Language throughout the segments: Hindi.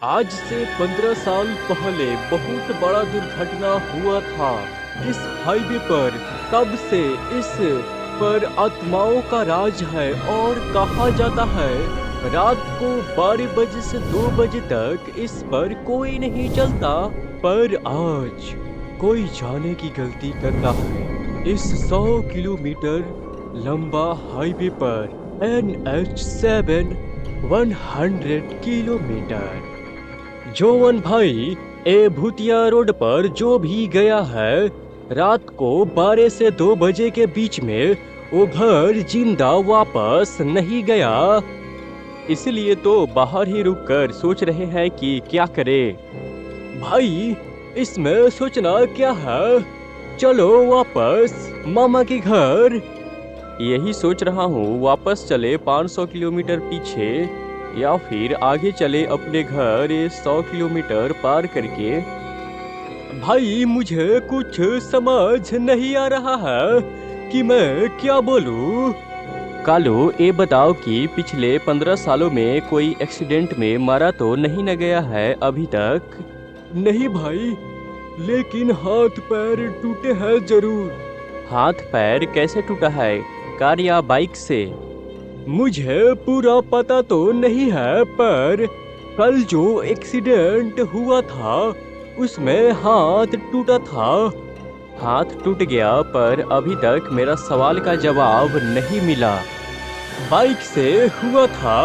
आज से 15 साल पहले बहुत बड़ा दुर्घटना हुआ था इस हाईवे पर। तब से इस पर आत्माओं का राज है और कहा जाता है रात को 12 बजे से 2 बजे तक इस पर कोई नहीं चलता। पर आज कोई जाने की गलती करता है इस 100 किलोमीटर लंबा हाईवे पर। NH7 100 kilometre. जोवन भाई, ए भूतिया रोड पर जो भी गया है रात को 12 से 2 बजे के बीच में, वो घर जिंदा वापस नहीं गया। इसलिए तो बाहर ही रुककर सोच रहे हैं कि क्या करें। भाई, इसमें सोचना क्या है, चलो वापस मामा के घर। यही सोच रहा हूँ, वापस चले 500 किलोमीटर पीछे या फिर आगे चले अपने घर 100 किलोमीटर पार करके। भाई, मुझे कुछ समझ नहीं आ रहा है कि मैं क्या बोलूं। कालू, ये बताओ कि पिछले 15 सालों में कोई एक्सीडेंट में मारा तो नहीं न गया है अभी तक? नहीं भाई, लेकिन हाथ पैर टूटे हैं जरूर। हाथ पैर कैसे टूटा है, कार या बाइक से? मुझे पूरा पता तो नहीं है, पर कल जो एक्सीडेंट हुआ था उसमें हाथ टूटा था। हाथ टूट गया, पर अभी तक मेरा सवाल का जवाब नहीं मिला। बाइक से हुआ था।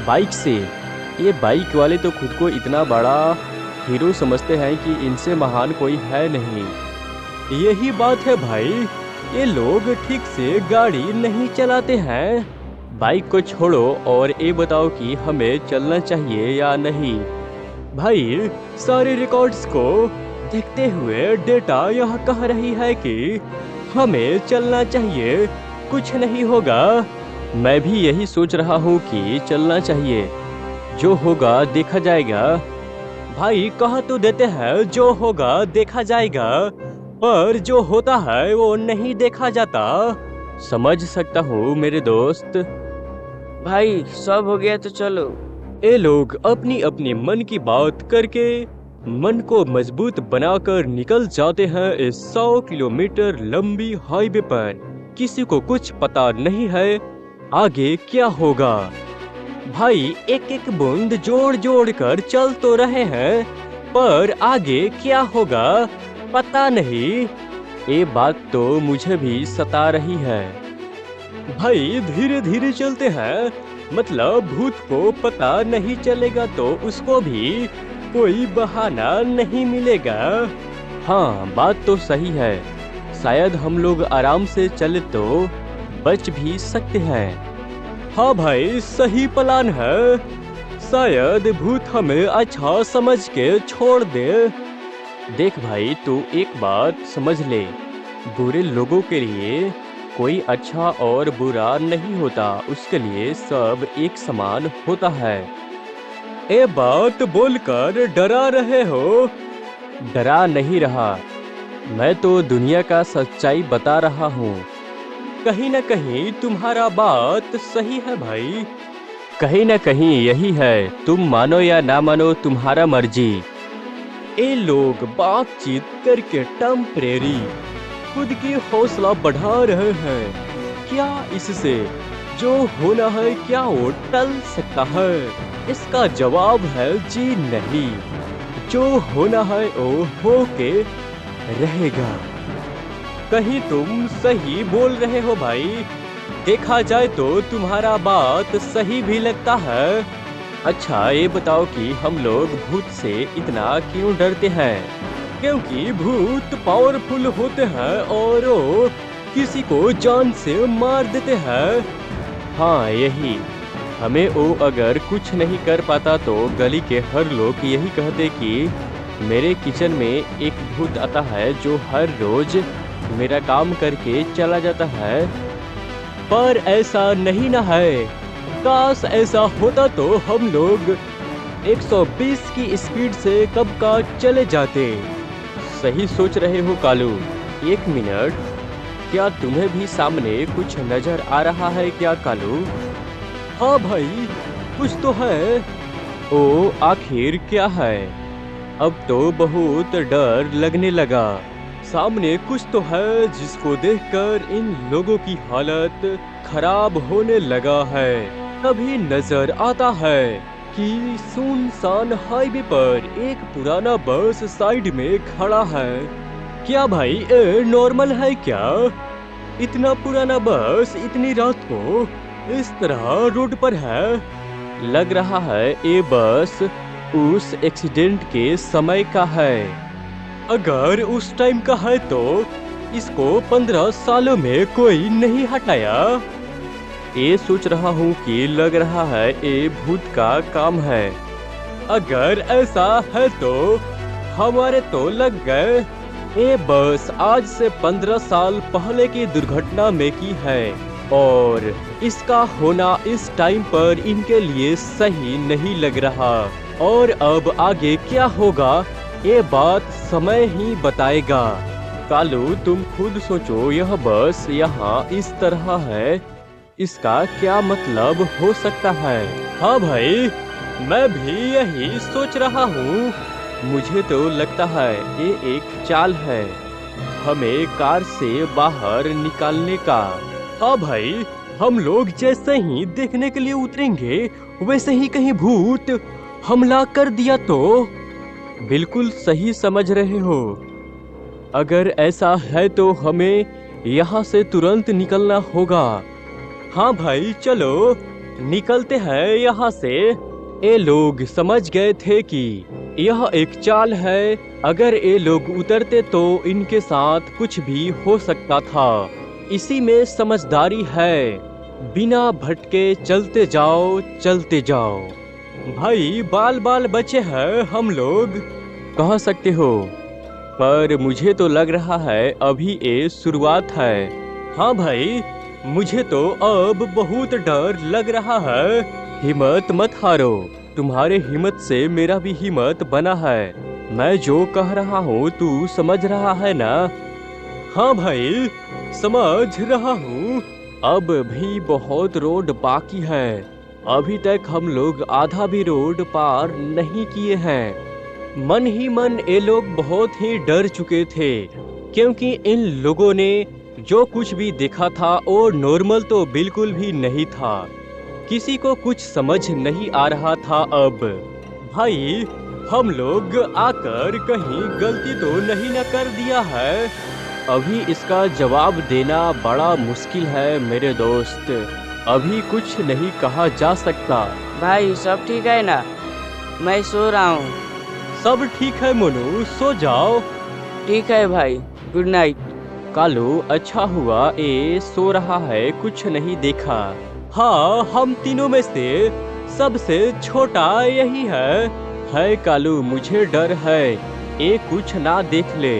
बाइक से? ये बाइक वाले तो खुद को इतना बड़ा हीरो समझते हैं कि इनसे महान कोई है नहीं। यही बात है भाई, ये लोग ठीक से गाड़ी नहीं चलाते हैं। बाइक को छोड़ो और ये बताओ कि हमें चलना चाहिए या नहीं। भाई, सारे रिकॉर्ड्स को देखते हुए डेटा यह कह रही है कि हमें चलना चाहिए, कुछ नहीं होगा। मैं भी यही सोच रहा हूँ कि चलना चाहिए, जो होगा देखा जाएगा। भाई, कह तो देते हैं जो होगा देखा जाएगा, पर जो होता है वो नहीं देखा जाता। समझ सकता हूँ मेरे दोस्त। भाई, सब हो गया तो चलो। ये लोग अपनी अपनी मन की बात करके मन को मजबूत बनाकर निकल जाते हैं इस 100 किलोमीटर लंबी हाईवे पर। किसी को कुछ पता नहीं है आगे क्या होगा। भाई, एक एक बूंद जोड़ जोड़ कर चल तो रहे हैं, पर आगे क्या होगा पता नहीं। ये बात तो मुझे भी सता रही है। भाई, धीरे धीरे चलते हैं, मतलब भूत को पता नहीं चलेगा तो उसको भी कोई बहाना नहीं मिलेगा। हाँ, बात तो सही है। शायद हम लोग आराम से चले तो बच भी सकते हैं। हाँ भाई, सही प्लान है। शायद भूत हमें अच्छा समझ के छोड़ दे। देख भाई, तू एक बात समझ ले, बुरे लोगों के लिए कोई अच्छा और बुरा नहीं होता, उसके लिए सब एक समान होता है। ये बात बोलकर डरा रहे हो? डरा नहीं रहा, मैं तो दुनिया का सच्चाई बता रहा हूँ। कहीं न कहीं तुम्हारा बात सही है भाई। कहीं न कहीं यही है, तुम मानो या ना मानो तुम्हारा मर्जी। ये लोग बातचीत करके टेम्परेरी खुद की हौसला बढ़ा रहे हैं। क्या इससे जो होना है क्या वो टल सकता है? इसका जवाब है जी नहीं। जो होना है वो होके रहेगा। कहीं तुम सही बोल रहे हो भाई। देखा जाए तो तुम्हारा बात सही भी लगता है। अच्छा, ये बताओ कि हम लोग भूत से इतना क्यों डरते हैं? क्योंकि भूत पावरफुल होते हैं और वो किसी को जान से मार देते हैं। हाँ, यही। हमें वो अगर कुछ नहीं कर पाता तो गली के हर लोग यही कहते कि मेरे किचन में एक भूत आता है जो हर रोज मेरा काम करके चला जाता है। पर ऐसा नहीं ना है। काश ऐसा होता तो हम लोग 120 की स्पीड से कब का चले जाते। सही सोच रहे हो कालू। एक मिनट, क्या तुम्हें भी सामने कुछ नजर आ रहा है क्या कालू? हाँ भाई, कुछ तो है। ओ आखिर क्या है? अब तो बहुत डर लगने लगा। सामने कुछ तो है जिसको देखकर इन लोगों की हालत खराब होने लगा है। तभी नजर आता है कि सुनसान हाईवे पर एक पुराना बस साइड में खड़ा है। क्या भाई ये नॉर्मल है क्या? इतना पुराना बस इतनी रात को इस तरह रोड पर है। लग रहा है ये बस उस एक्सीडेंट के समय का है। अगर उस टाइम का है तो इसको 15 सालों में कोई नहीं हटाया। ये सोच रहा हूँ कि लग रहा है ये भूत का काम है। अगर ऐसा है तो हमारे तो लग गए। ये बस आज से 15 साल पहले की दुर्घटना में की है और इसका होना इस टाइम पर इनके लिए सही नहीं लग रहा। और अब आगे क्या होगा ये बात समय ही बताएगा। कालू तुम खुद सोचो, यह बस यहाँ इस तरह है, इसका क्या मतलब हो सकता है? हाँ भाई, मैं भी यही सोच रहा हूँ। मुझे तो लगता है ये एक चाल है हमें कार से बाहर निकालने का। हाँ भाई, हम लोग जैसे ही देखने के लिए उतरेंगे वैसे ही कहीं भूत हमला कर दिया तो? बिल्कुल सही समझ रहे हो। अगर ऐसा है तो हमें यहाँ से तुरंत निकलना होगा। हाँ भाई चलो निकलते हैं यहाँ से। ये लोग समझ गए थे कि यह एक चाल है। अगर ये लोग उतरते तो इनके साथ कुछ भी हो सकता था। इसी में समझदारी है। बिना भटके चलते जाओ चलते जाओ। भाई बाल बाल बचे हैं हम लोग, कह सकते हो, पर मुझे तो लग रहा है अभी ये शुरुआत है। हाँ भाई, मुझे तो अब बहुत डर लग रहा है। हिम्मत मत हारो, तुम्हारे हिम्मत से मेरा भी हिम्मत बना है। मैं जो कह रहा हूँ तू समझ रहा है ना? हाँ भाई समझ रहा हूँ। अब भी बहुत रोड बाकी है। अभी तक हम लोग आधा भी रोड पार नहीं किए हैं। मन ही मन ये लोग बहुत ही डर चुके थे, क्योंकि इन लोगों ने जो कुछ भी देखा था वो नॉर्मल तो बिल्कुल भी नहीं था। किसी को कुछ समझ नहीं आ रहा था। अब भाई हम लोग आकर कहीं गलती तो नहीं न कर दिया है? अभी इसका जवाब देना बड़ा मुश्किल है मेरे दोस्त। अभी कुछ नहीं कहा जा सकता। भाई सब ठीक है ना? मैं सो रहा हूँ। सब ठीक है मोनू, सो जाओ। ठीक है भाई, गुड नाइट। कालू अच्छा हुआ ये सो रहा है, कुछ नहीं देखा। हाँ, हम तीनों में से सबसे छोटा यही है कालू, मुझे डर है ये कुछ ना देख ले।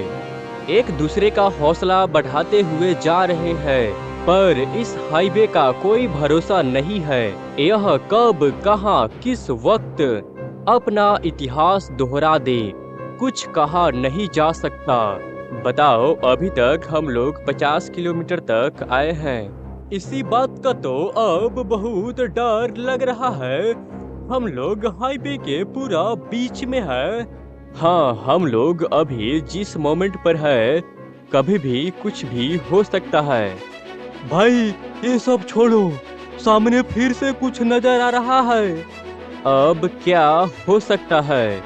एक दूसरे का हौसला बढ़ाते हुए जा रहे हैं, पर इस हाईवे का कोई भरोसा नहीं है। यह कब कहां किस वक्त अपना इतिहास दोहरा दे, कुछ कहा नहीं जा सकता। बताओ, अभी तक हम लोग 50 किलोमीटर तक आए हैं। इसी बात का तो अब बहुत डर लग रहा है। हम लोग हाईवे के पूरा बीच में है। हाँ, हम लोग अभी जिस मोमेंट पर है कभी भी कुछ भी हो सकता है। भाई ये सब छोड़ो, सामने फिर से कुछ नजर आ रहा है। अब क्या हो सकता है?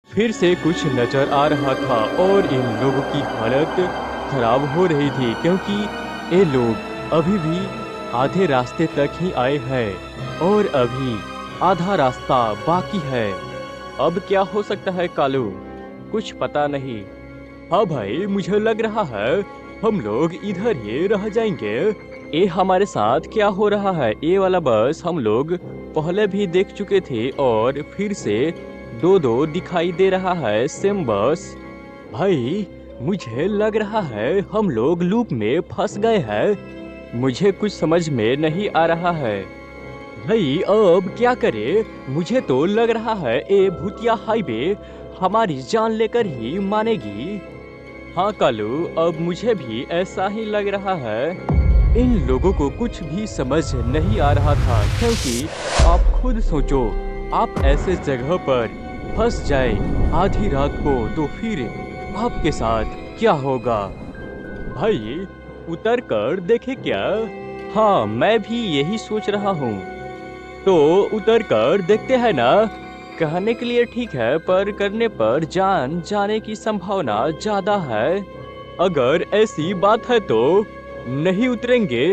फिर से कुछ नजर आ रहा था और इन लोगों की हालत खराब हो रही थी, क्योंकि ये लोग अभी भी आधे रास्ते तक ही आए हैं और अभी आधा रास्ता बाकी है। अब क्या हो सकता है कालू? कुछ पता नहीं। हाँ भाई, मुझे लग रहा है हम लोग इधर ही रह जाएंगे। ये हमारे साथ क्या हो रहा है? ये वाला बस हम लोग पहले भी देख चुके थे और फिर से दो दो दिखाई दे रहा है, सेम बस। भाई मुझे लग रहा है हम लोग लूप में फंस गए हैं। मुझे कुछ समझ में नहीं आ रहा है। भाई अब क्या करे? मुझे तो लग रहा है ये भूतिया हाईवे हमारी जान लेकर ही मानेगी। हाँ कालू, अब मुझे भी ऐसा ही लग रहा है। इन लोगों को कुछ भी समझ नहीं आ रहा था, क्योंकि आप खुद सोचो, आप ऐसे जगह पर फंस जाए आधी रात को तो फिर आपके साथ क्या होगा? भाई उतर कर देखे क्या? हाँ, मैं भी यही सोच रहा हूँ। तो उतर कर देखते हैं ना। कहने के लिए ठीक है, पर करने पर जान जाने की संभावना ज्यादा है। अगर ऐसी बात है तो नहीं उतरेंगे।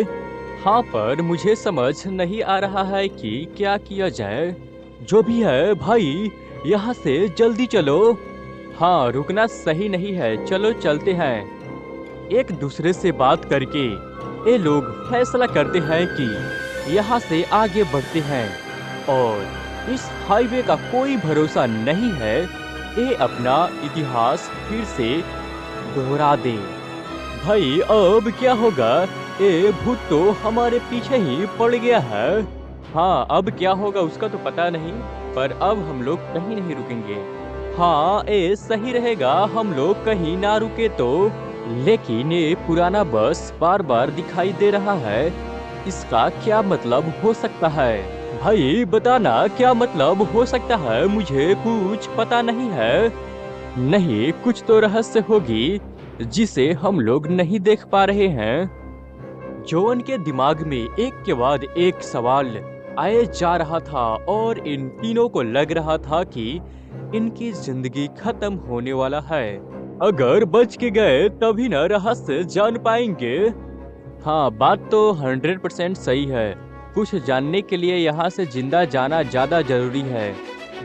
हाँ, पर मुझे समझ नहीं आ रहा है कि क्या किया जाए। जो भी है भाई, यहाँ से जल्दी चलो। हाँ, रुकना सही नहीं है, चलो चलते हैं। एक दूसरे से बात करके ये लोग फैसला करते हैं कि यहाँ से आगे बढ़ते हैं। और इस हाईवे का कोई भरोसा नहीं है, ये अपना इतिहास फिर से दोहरा दे। भाई अब क्या होगा? ये भूत तो हमारे पीछे ही पड़ गया है। हाँ, अब क्या होगा उसका तो पता नहीं, पर अब हम लोग कहीं नहीं रुकेंगे। हाँ, ये सही रहेगा, हम लोग कहीं ना रुके तो। लेकिन ये पुराना बस बार बार दिखाई दे रहा है, इसका क्या मतलब हो सकता है? भाई बताना क्या मतलब हो सकता है, मुझे कुछ पता नहीं है। नहीं, कुछ तो रहस्य होगी जिसे हम लोग नहीं देख पा रहे हैं। जोन के दिमाग में एक के बाद एक सवाल आए जा रहा था और इन तीनों को लग रहा था कि इनकी जिंदगी खत्म होने वाला है। अगर बच के गए तभी ना रहस्य जान पाएंगे। हाँ, बात तो 100% सही है। कुछ जानने के लिए यहाँ से जिंदा जाना ज्यादा जरूरी है।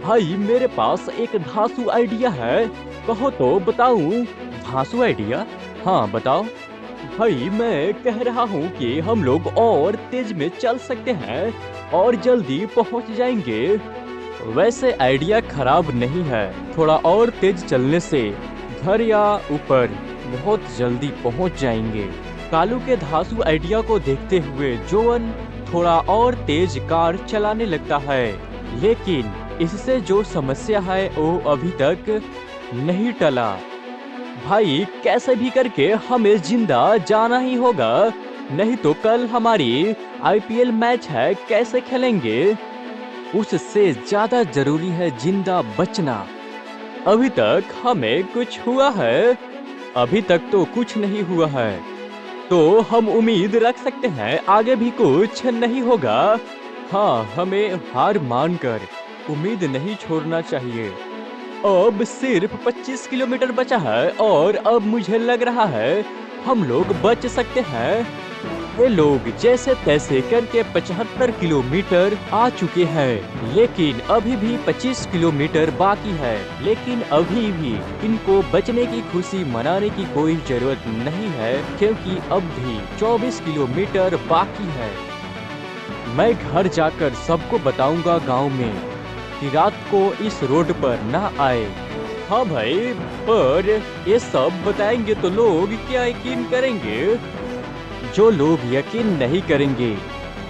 भाई मेरे पास एक धांसू आइडिया है, कहो तो बताऊं? धांसू आइडिया? हाँ बताओ। भाई मैं कह रहा हूँ कि हम लोग और तेज में चल सकते हैं और जल्दी पहुँच जाएंगे। वैसे आइडिया खराब नहीं है, थोड़ा और तेज चलने से घर या ऊपर बहुत जल्दी पहुँच जाएंगे। कालू के धांसू आइडिया को देखते हुए जोन थोड़ा और तेज कार चलाने लगता है, लेकिन इससे जो समस्या है वो अभी तक नहीं टला। भाई कैसे भी करके हमें जिंदा जाना ही होगा, नहीं तो कल हमारी आईपीएल मैच है, कैसे खेलेंगे? उससे ज्यादा जरूरी है जिंदा बचना। अभी तक हमें कुछ हुआ है? अभी तक तो कुछ नहीं हुआ है, तो हम उम्मीद रख सकते हैं आगे भी कुछ नहीं होगा। हाँ, हमें हार मानकर उम्मीद नहीं छोड़ना चाहिए। अब सिर्फ 25 किलोमीटर बचा है और अब मुझे लग रहा है हम लोग बच सकते हैं। ये लोग जैसे तैसे करके 75 किलोमीटर आ चुके हैं, लेकिन अभी भी 25 किलोमीटर बाकी है। लेकिन अभी भी इनको बचने की खुशी मनाने की कोई जरूरत नहीं है, क्योंकि अब भी 24 किलोमीटर बाकी है। मैं घर जाकर सबको बताऊंगा गांव में कि रात को इस रोड पर ना आए। हाँ भाई, पर ये सब बताएंगे तो लोग क्या यकीन करेंगे? जो लोग यकीन नहीं करेंगे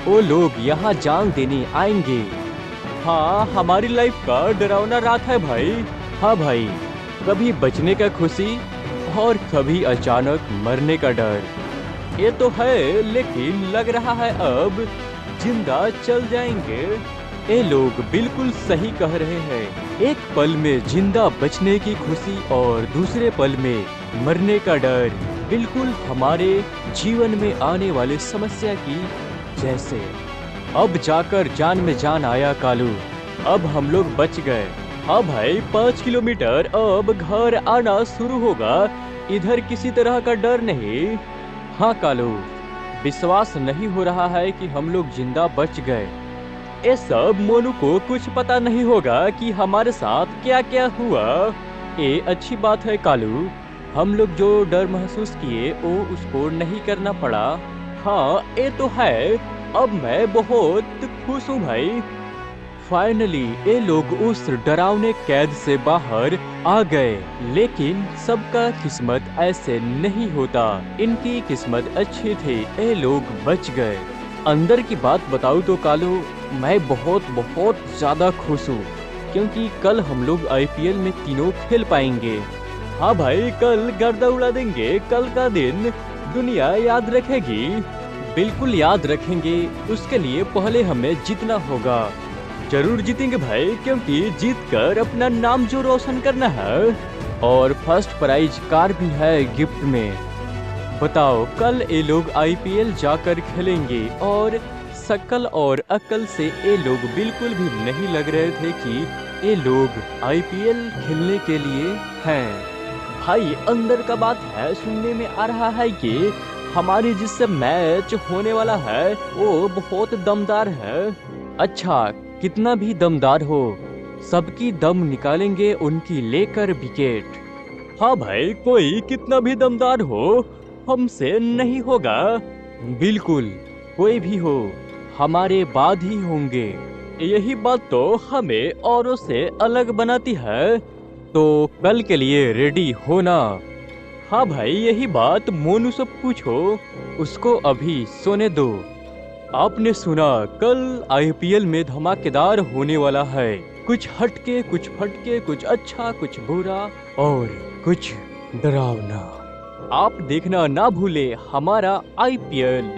वो लोग यहाँ जान देने आएंगे। हाँ, हमारी लाइफ का डरावना रात है भाई। हाँ भाई, कभी बचने का खुशी और कभी अचानक मरने का डर। ये तो है, लेकिन लग रहा है अब जिंदा चल जाएंगे। ये लोग बिल्कुल सही कह रहे हैं। एक पल में जिंदा बचने की खुशी और दूसरे पल में मरने का डर, बिल्कुल हमारे जीवन में आने वाले समस्या की जैसे। अब जाकर जान में जान आया कालू, अब हम लोग बच गए। हाँ भाई, 5 किलोमीटर अब घर आना शुरू होगा, इधर किसी तरह का डर नहीं। हाँ कालू, विश्वास नहीं हो रहा है कि हम लोग जिंदा बच गए। ये सब मोनू को कुछ पता नहीं होगा कि हमारे साथ क्या क्या हुआ। ये अच्छी बात है कालू, हम लोग जो डर महसूस किए वो उसको नहीं करना पड़ा। हाँ ये तो है, अब मैं बहुत खुश हूँ भाई। फाइनली ये लोग उस डरावने कैद से बाहर आ गए, लेकिन सबका किस्मत ऐसे नहीं होता। इनकी किस्मत अच्छी थी, ये लोग बच गए। अंदर की बात बताऊँ तो कालू, मैं बहुत बहुत ज्यादा खुश हूँ, क्योंकि कल हम लोग आईपीएल में तीनों खेल पाएंगे। हाँ भाई, कल गर्दा उड़ा देंगे। कल का दिन दुनिया याद रखेगी। बिल्कुल याद रखेंगे, उसके लिए पहले हमें जीतना होगा। जरूर जीतेंगे भाई, क्योंकि जीत कर अपना नाम जो रोशन करना है। और फर्स्ट प्राइज कार भी है गिफ्ट में। बताओ, कल ये लोग आईपीएल जाकर खेलेंगे और शकल और अकल से ये लोग बिल्कुल भी नहीं लग रहे थे कि ये लोग आईपीएल खेलने के लिए हैं। भाई अंदर का बात है, सुनने में आ रहा है कि हमारी जिससे मैच होने वाला है वो बहुत दमदार है। अच्छा, कितना भी दमदार हो, सबकी दम निकालेंगे उनकी लेकर विकेट। हाँ भाई, कोई कितना भी दमदार हो हमसे नहीं होगा। बिल्कुल, कोई भी हो हमारे बाद ही होंगे। यही बात तो हमें औरों से अलग बनाती है। तो कल के लिए रेडी होना। हाँ भाई, यही बात मोनू से पूछो, उसको अभी सोने दो। आपने सुना, कल आईपीएल में धमाकेदार होने वाला है। कुछ हटके, कुछ फटके, कुछ अच्छा, कुछ बुरा और कुछ डरावना। आप देखना ना भूले हमारा आईपीएल।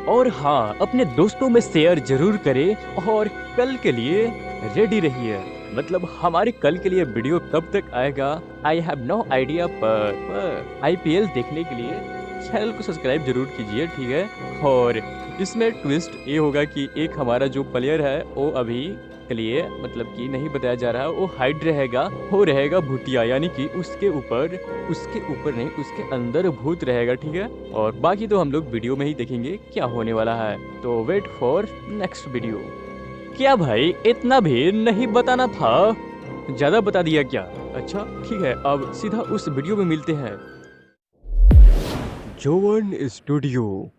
और हाँ, अपने दोस्तों में शेयर जरूर करें और कल के लिए रेडी रहिए। मतलब हमारे कल के लिए वीडियो कब तक आएगा आई हैव नो आइडिया, पर आईपीएल देखने के लिए चैनल को सब्सक्राइब जरूर कीजिए, ठीक है। और इसमें ट्विस्ट ये होगा कि एक हमारा जो प्लेयर है वो अभी के लिए मतलब कि नहीं बताया जा रहा है, वो हाइड रहेगा, वो रहेगा भूतिया, यानी कि उसके ऊपर नहीं, उसके अंदर भूत रहेगा, ठीक है। और बाकी तो हम लोग वीडियो में ही देखेंगे क्या होने वाला है। तो वेट फॉर नेक्स्ट वीडियो। क्या भाई, इतना भी नहीं बताना था? ज्यादा बता दिया क्या? अच्छा ठीक है, अब सीधा उस वीडियो में मिलते हैं। जोवन स्टूडियो।